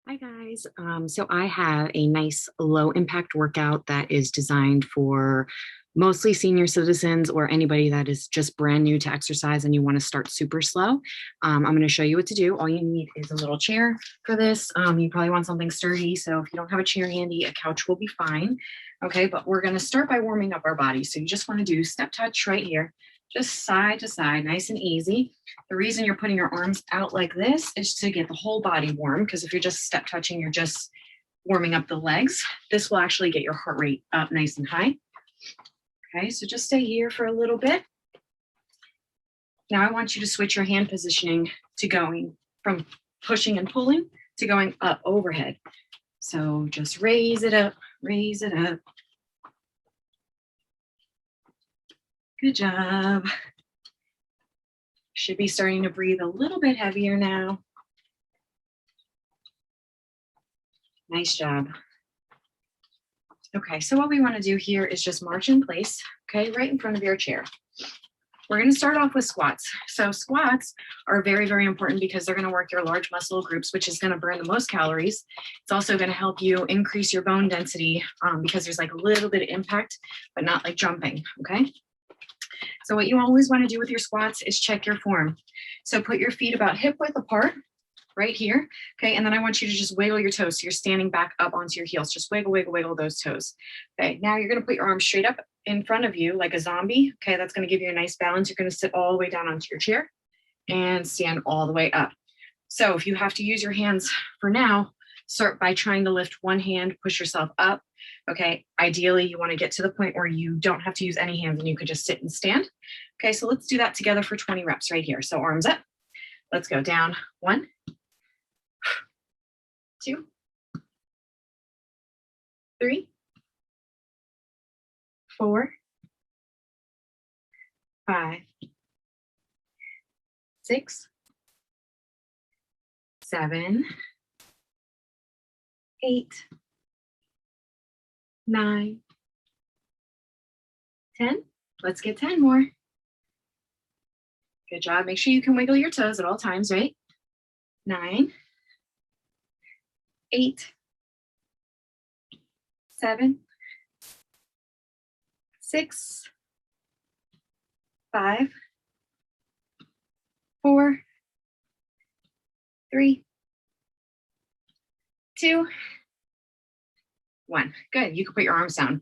Hi guys. So I have a nice low impact workout that is designed for mostly senior citizens or anybody that is just brand new to exercise and you want to start super slow. I'm going to show you what to do. All you need is a little chair for this. You probably want something sturdy. So if you don't have a chair handy, a couch will be fine. Okay, but we're going to start by warming up our body. So you just want to do step touch right here, just side to side, nice and easy. The reason you're putting your arms out like this is to get the whole body warm, because if you're just step touching, you're just warming up the legs. This will actually get your heart rate up nice and high. Okay, so just stay here for a little bit. Now I want you to switch your hand positioning to going from pushing and pulling to going up overhead. So just raise it up, raise it up. Good job. Should be starting to breathe a little bit heavier now. Nice job. Okay, so what we want to do here is just march in place, okay, right in front of your chair. We're going to start off with squats. So squats are very, very important because they're going to work your large muscle groups, which is going to burn the most calories. It's also going to help you increase your bone density because there's like a little bit of impact, but not like jumping, okay? So what you always want to do with your squats is check your form. So put your feet about hip width apart right here. Okay. And then I want you to just wiggle your toes. So you're standing back up onto your heels. Just wiggle, wiggle, wiggle those toes. Okay. Now you're going to put your arms straight up in front of you like a zombie. Okay. That's going to give you a nice balance. You're going to sit all the way down onto your chair and stand all the way up. So if you have to use your hands for now, start by trying to lift one hand, push yourself up. Okay, ideally you want to get to the point where you don't have to use any hands and you could just sit and stand. Okay, so let's do that together for 20 reps right here. So arms up. Let's go down. 1, 2, 3, 4, 5, 6, 7, 8, 9, 10. Let's get 10 more. Good job. Make sure you can wiggle your toes at all times, right? 9, 8, 7, 6, 5, 4, 3, 2, 1. Good. You can put your arms down.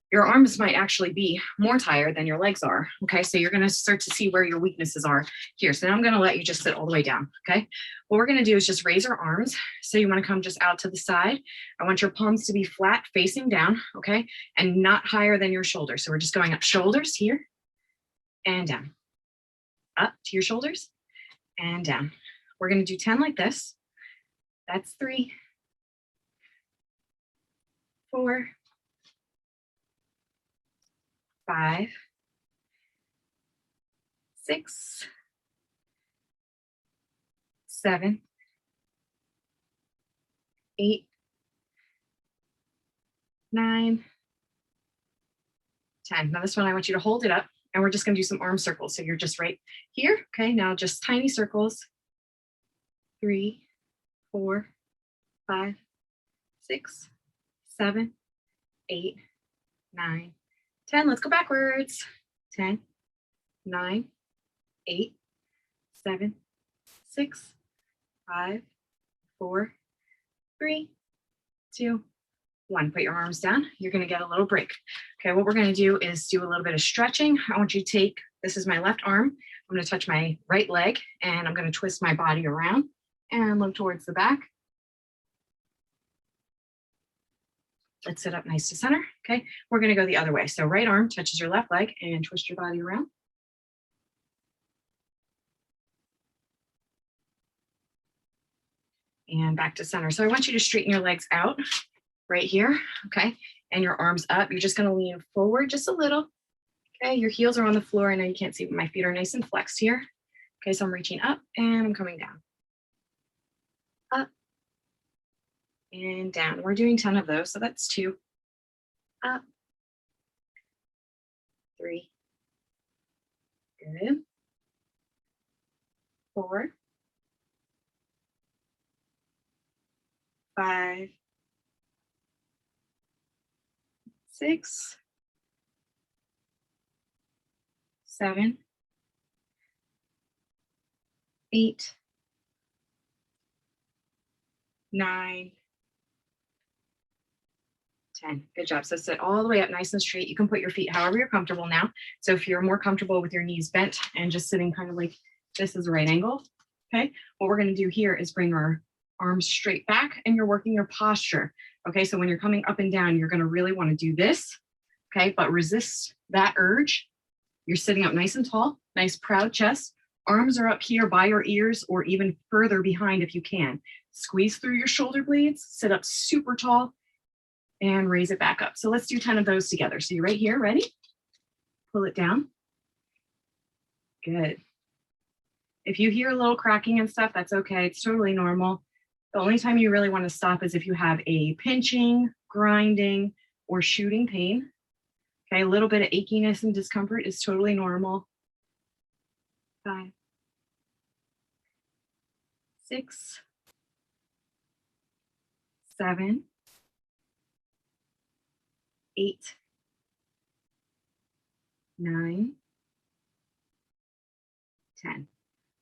Your arms might actually be more tired than your legs are. Okay, so you're going to start to see where your weaknesses are here. So now I'm going to let you just sit all the way down. Okay, what we're going to do is just raise our arms. So you want to come just out to the side. I want your palms to be flat facing down. Okay, and not higher than your shoulders. So we're just going up shoulders here and down, up to your shoulders and down. We're going to do 10 like this. That's 3, 4, 5, 6, 7, 8, 9, 10. Now this one, I want you to hold it up and we're just going to do some arm circles. So you're just right here. Okay, now just tiny circles. 3, 4, 5, 6, 7, 8, 9, 10. Let's go backwards. 10, 9, 8, 7, 6, 5, 4, 3, 2, 1. Put your arms down. You're going to get a little break. Okay, what we're going to do is do a little bit of stretching. I want you to take, this is my left arm. I'm going to touch my right leg and I'm going to twist my body around and look towards the back. Let's sit up nice to center. Okay, we're going to go the other way. So right arm touches your left leg and twist your body around. And back to center. So I want you to straighten your legs out right here. Okay, and your arms up. You're just going to lean forward just a little. Okay, your heels are on the floor. I know you can't see, but my feet are nice and flexed here. Okay, so I'm reaching up and I'm coming down. Up and down. We're doing 10 of those, so that's 2. Up. 3. Good. 4. 5, 6, 7, 8, 9, 10. Good job. So sit all the way up nice and straight. You can put your feet however you're comfortable now. So if you're more comfortable with your knees bent and just sitting kind of like this is a right angle, okay, what we're going to do here is bring our arms straight back and you're working your posture. Okay, so when you're coming up and down, you're going to really want to do this, okay, but resist that urge. You're sitting up nice and tall, nice proud chest. Arms are up here by your ears or even further behind if you can. Squeeze through your shoulder blades, sit up super tall, and raise it back up. So let's do 10 of those together. So you're right here, ready? Pull it down. Good. If you hear a little cracking and stuff, that's okay. It's totally normal. The only time you really want to stop is if you have a pinching, grinding, or shooting pain. Okay, a little bit of achiness and discomfort is totally normal. 5, 6, 7, 8, 9, 10.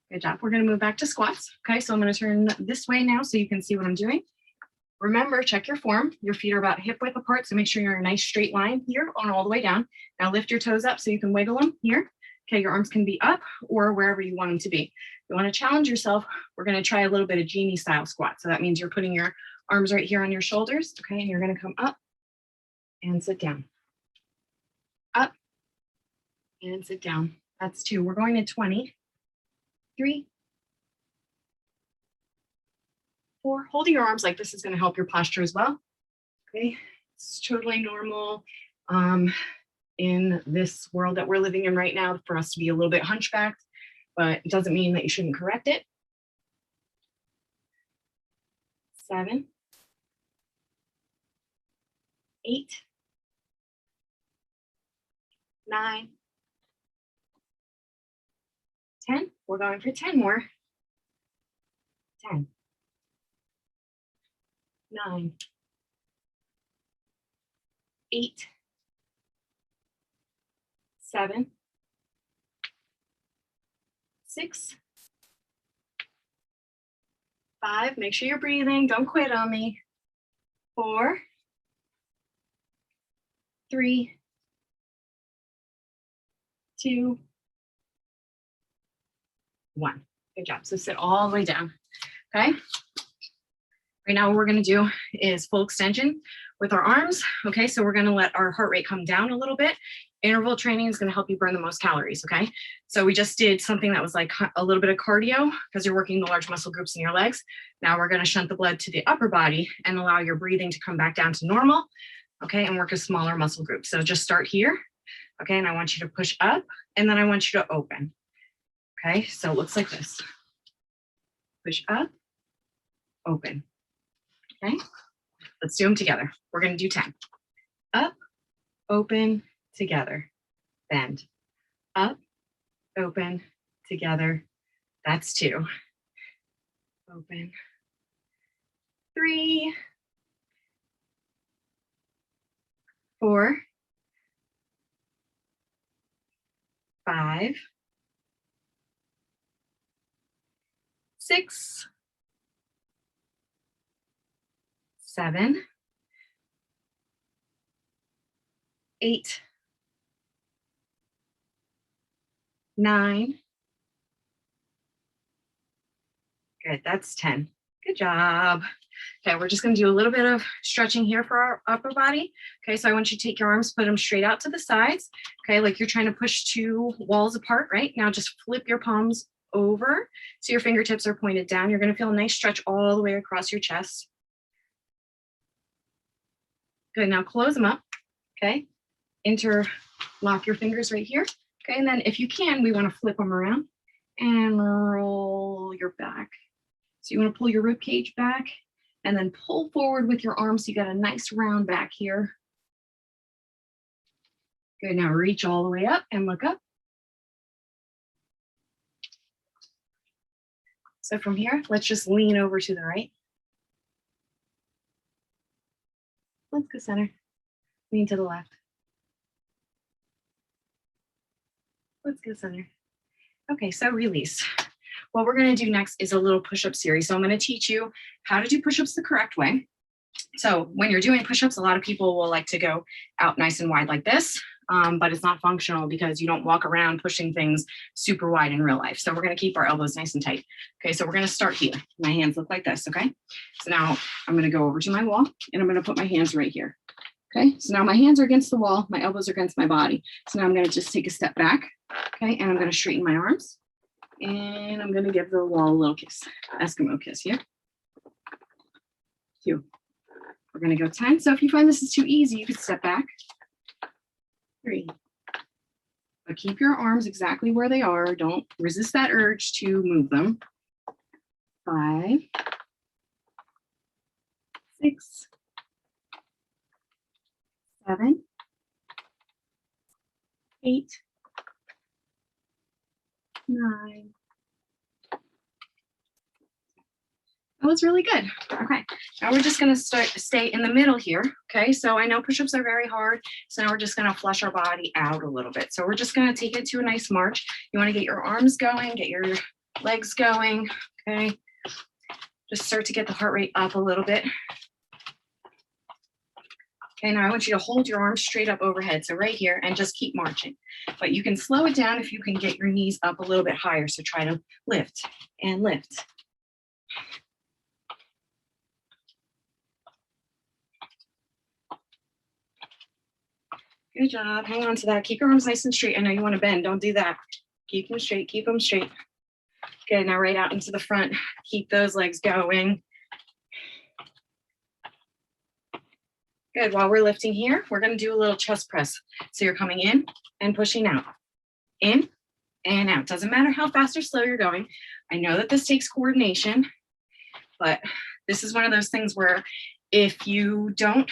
Good job. We're going to move back to squats. Okay, so I'm going to turn this way now so you can see what I'm doing. Remember, check your form. Your feet are about hip width apart, so make sure you're in a nice straight line here and all the way down. Now lift your toes up so you can wiggle them here. Okay, your arms can be up or wherever you want them to be. If you want to challenge yourself, we're going to try a little bit of Genie style squat. So that means you're putting your arms right here on your shoulders, okay, and you're going to come up and sit down. Up and sit down. That's 2. We're going to 20. 3, 4. Holding your arms like this is going to help your posture as well. Okay, it's totally normal in this world that we're living in right now for us to be a little bit hunchbacked, but it doesn't mean that you shouldn't correct it. 7, 8, 9, 10. We're going for 10 more. 10, 9, 8, 7, 6, 5. Make sure you're breathing. Don't quit on me. 4, 3, 2, 1. Good job. So sit all the way down. Okay. Right now, what we're going to do is full extension with our arms. Okay. So we're going to let our heart rate come down a little bit. Interval training is going to help you burn the most calories. Okay. So we just did something that was like a little bit of cardio because you're working the large muscle groups in your legs. Now we're going to shunt the blood to the upper body and allow your breathing to come back down to normal. Okay. And work a smaller muscle group. So just start here. Okay. And I want you to push up and then I want you to open. Okay. So it looks like this. Push up, open. Okay. Let's do them together. We're going to do 10. Up, open, together. Bend. Up, open, together. That's 2. Open. 3, 4, 5, 6, 7, 8, 9. Good, that's 10. Good job. Okay, we're just going to do a little bit of stretching here for our upper body. Okay, so I want you to take your arms, put them straight out to the sides. Okay, like you're trying to push 2 walls apart, right? Now just flip your palms over so your fingertips are pointed down. You're going to feel a nice stretch all the way across your chest. Good, now close them up. Okay, interlock your fingers right here. Okay, and then if you can, we want to flip them around and roll your back. So you want to pull your rib cage back and then pull forward with your arms so you got a nice round back here. Good, now reach all the way up and look up. So from here, let's just lean over to the right. Let's go center. Lean to the left. Let's go center. Okay, so release. What we're going to do next is a little push-up series. So I'm going to teach you how to do push-ups the correct way. So when you're doing push-ups, a lot of people will like to go out nice and wide like this, but it's not functional because you don't walk around pushing things super wide in real life. So we're going to keep our elbows nice and tight. Okay, so we're going to start here. My hands look like this, okay? So now I'm going to go over to my wall and I'm going to put my hands right here. Okay, so now my hands are against the wall, my elbows are against my body. So now I'm going to just take a step back, okay, and I'm going to straighten my arms. And I'm going to give the wall a little kiss, Eskimo kiss here. 2. We're going to go 10. So if you find this is too easy, you could step back. 3. But keep your arms exactly where they are. Don't resist that urge to move them. 5. 6. 7. 8. 9. That was really good. Okay, now we're just going to stay in the middle here. Okay, so I know push-ups are very hard, so now we're just going to flush our body out a little bit. So we're just going to take it to a nice march. You want to get your arms going, get your legs going. Okay, just start to get the heart rate up a little bit. Okay, now I want you to hold your arms straight up overhead, so right here, and just keep marching. But you can slow it down if you can get your knees up a little bit higher. So try to lift and lift. Good job. Hang on to that. Keep your arms nice and straight. I know you want to bend. Don't do that. Keep them straight. Keep them straight. Good. Now right out into the front. Keep those legs going. Good. While we're lifting here, we're going to do a little chest press. So you're coming in and pushing out. In and out. Doesn't matter how fast or slow you're going. I know that this takes coordination, but this is one of those things where if you don't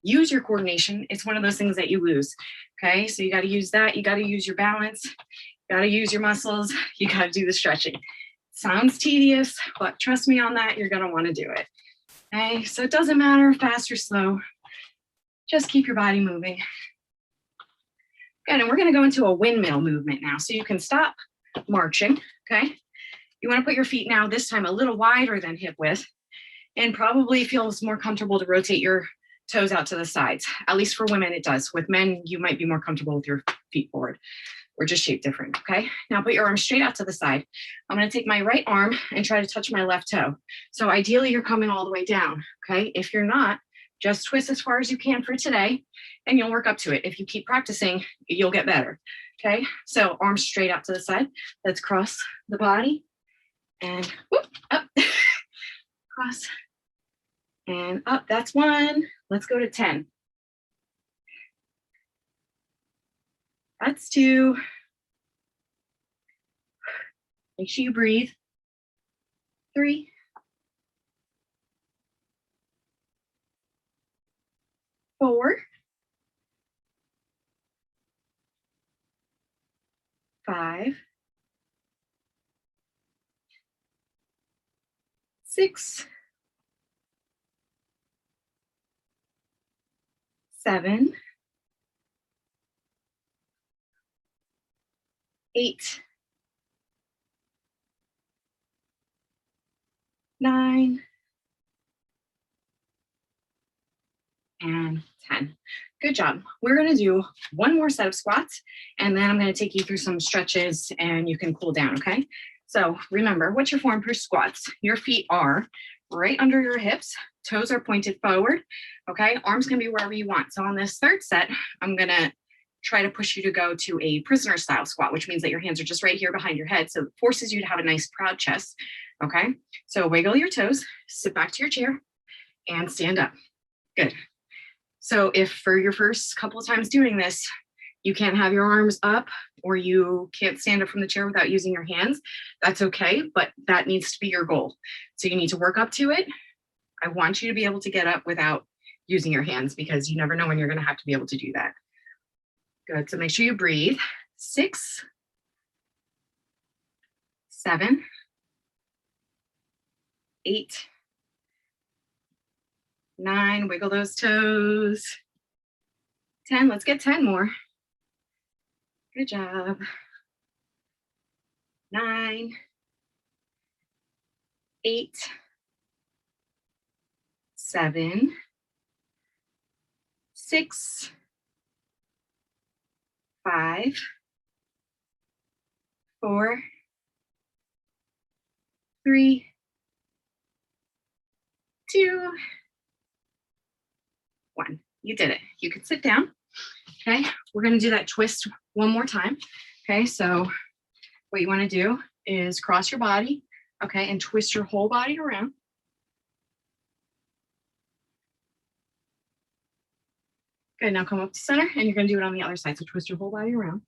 use your coordination, it's one of those things that you lose. Okay, so you got to use that. You got to use your balance. You got to use your muscles. You got to do the stretching. Sounds tedious, but trust me on that, you're going to want to do it. Okay, so it doesn't matter fast or slow. Just keep your body moving. Good, and we're going to go into a windmill movement now. So you can stop marching, okay? You want to put your feet now, this time a little wider than hip width, and probably feels more comfortable to rotate your toes out to the sides. At least for women, it does. With men, you might be more comfortable with your feet forward. We're just shaped different, okay? Now put your arms straight out to the side. I'm gonna take my right arm and try to touch my left toe. So ideally, you're coming all the way down, okay? If you're not, just twist as far as you can for today, and you'll work up to it. If you keep practicing, you'll get better, okay? So arms straight out to the side. Let's cross the body, and whoop, up, cross, and up. That's 1. Let's go to 10. That's 2. Make sure you breathe. 3. 4. 5. 6. 7. 8. 9. And 10. Good job. We're going to do one more set of squats, and then I'm going to take you through some stretches and you can cool down, okay? So remember, what's your form for squats? Your feet are right under your hips, toes are pointed forward, okay? Arms can be wherever you want. So on this third set, I'm going to try to push you to go to a prisoner style squat, which means that your hands are just right here behind your head. So it forces you to have a nice proud chest, okay? So wiggle your toes, sit back to your chair, and stand up. Good. So if for your first couple of times doing this, you can't have your arms up or you can't stand up from the chair without using your hands, that's okay, but that needs to be your goal. So you need to work up to it. I want you to be able to get up without using your hands because you never know when you're going to have to be able to do that. Good. So make sure you breathe. 6, 7, 8, 9, wiggle those toes. 10, let's get 10 more. Good job. 9, 8, 7, 6, 5, 4, 3, 2, 1. You did it. You can sit down. Okay, we're going to do that twist one more time. Okay, so what you want to do is cross your body, okay, and twist your whole body around. Good, now come up to center, and you're going to do it on the other side. So twist your whole body around.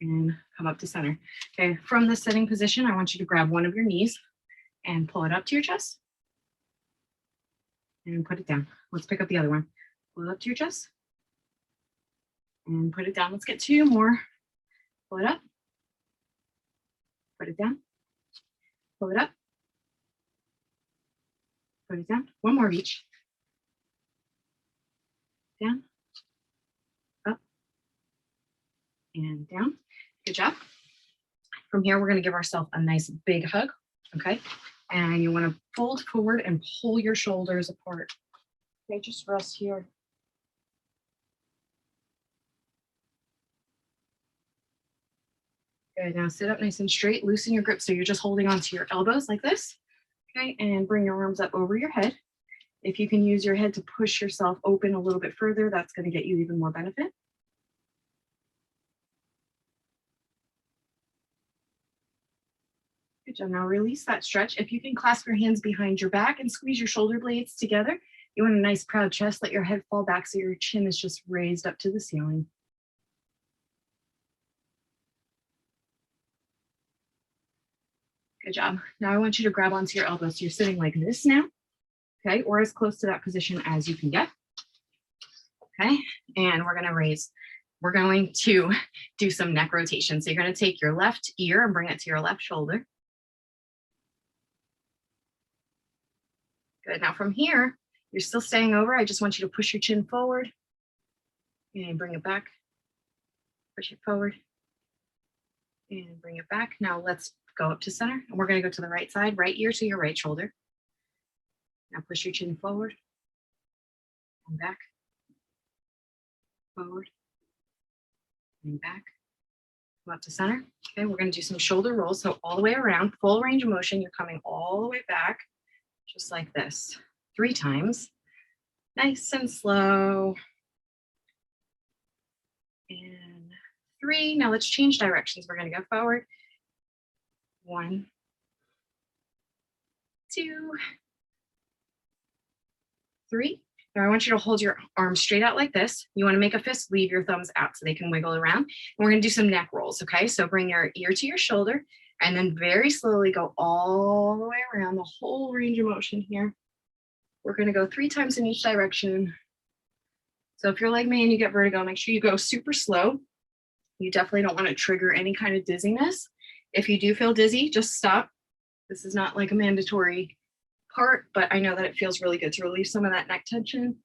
And come up to center. Okay, from the sitting position, I want you to grab one of your knees and pull it up to your chest. And put it down. Let's pick up the other one. Pull it up to your chest. And put it down. Let's get 2 more. Pull it up. Put it down. Pull it up. Put it down. 1 more of each. Down. Up. And down. Good job. From here, we're going to give ourselves a nice big hug. Okay. And you want to fold forward and pull your shoulders apart. Okay, just rest here. Good, now sit up nice and straight, loosen your grip so you're just holding onto your elbows like this. Okay, and bring your arms up over your head. If you can use your head to push yourself open a little bit further, that's going to get you even more benefit. Good job. Now release that stretch. If you can clasp your hands behind your back and squeeze your shoulder blades together, you want a nice proud chest. Let your head fall back so your chin is just raised up to the ceiling. Good job. Now I want you to grab onto your elbows. So you're sitting like this now, okay, or as close to that position as you can get. Okay, and we're going to raise. We're going to do some neck rotation. So you're going to take your left ear and bring it to your left shoulder. Good. Now from here, you're still staying over. I just want you to push your chin forward and bring it back. Push it forward and bring it back. Now let's go up to center. And we're going to go to the right side, right ear to your right shoulder. Now push your chin forward and back, forward and back. Come up to center. Okay, we're going to do some shoulder rolls. So all the way around, full range of motion. You're coming all the way back, just like this, 3 times. Nice and slow. And 3. Now let's change directions. We're going to go forward. 1, 2, 3. Now I want you to hold your arms straight out like this. You want to make a fist, leave your thumbs out so they can wiggle around. And we're going to do some neck rolls, okay? So bring your ear to your shoulder and then very slowly go all the way around the whole range of motion here. We're going to go 3 times in each direction. So if you're like me and you get vertigo, make sure you go super slow. You definitely don't want to trigger any kind of dizziness. If you do feel dizzy, just stop. This is not like a mandatory part, but I know that it feels really good to relieve some of that neck tension.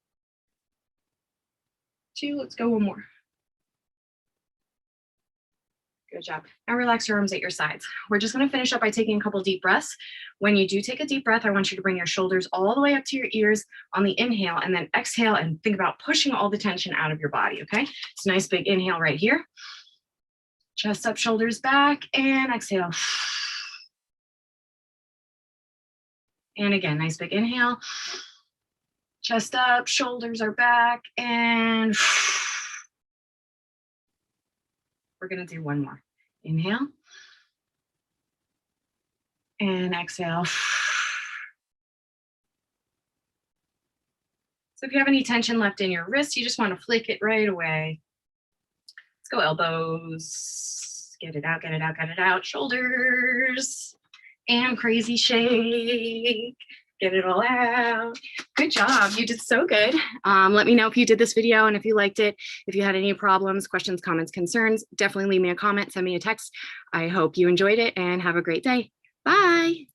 2, let's go 1 more. Good job. Now relax your arms at your sides. We're just going to finish up by taking a couple deep breaths. When you do take a deep breath, I want you to bring your shoulders all the way up to your ears on the inhale, and then exhale and think about pushing all the tension out of your body, okay? It's a nice big inhale right here. Chest up, shoulders back, and exhale. And again, nice big inhale. Chest up, shoulders are back, and we're going to do 1 more. Inhale. And exhale. So if you have any tension left in your wrist, you just want to flick it right away. Let's go elbows. Get it out, get it out, get it out. Shoulders. And crazy shake. Get it all out. Good job. You did so good. Let me know if you did this video and if you liked it. If you had any problems, questions, comments, concerns, definitely leave me a comment, send me a text. I hope you enjoyed it and have a great day. Bye.